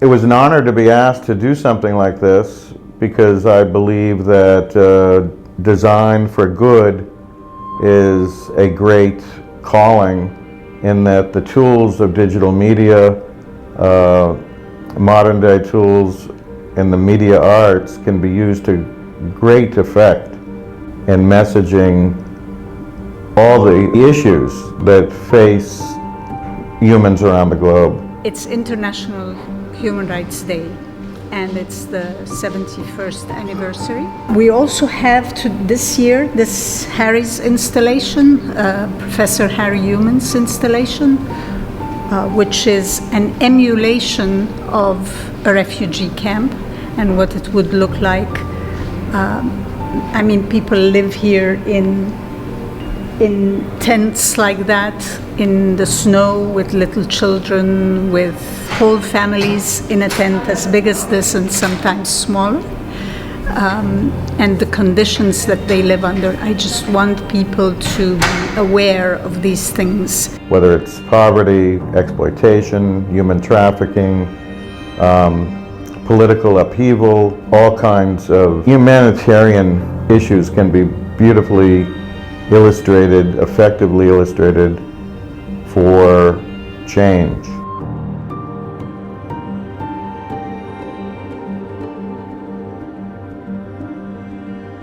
It was an honor to be asked to do something like this because I believe that design for good is a great calling, in that the tools of digital media, modern day tools in the media arts can be used to great effect in messaging all the issues that face humans around the globe. It's International Human Rights Day, and it's the 71st anniversary. We also have this year this Harry's installation, Professor Harry Umen's installation, which is an emulation of a refugee camp and what it would look like. I mean, people live here in tents like that, in the snow, with little children, with whole families in a tent as big as this and sometimes smaller. And the conditions that they live under, I just want people to be aware of these things. Whether it's poverty, exploitation, human trafficking, political upheaval, all kinds of humanitarian issues can be beautifully illustrated, effectively illustrated for change.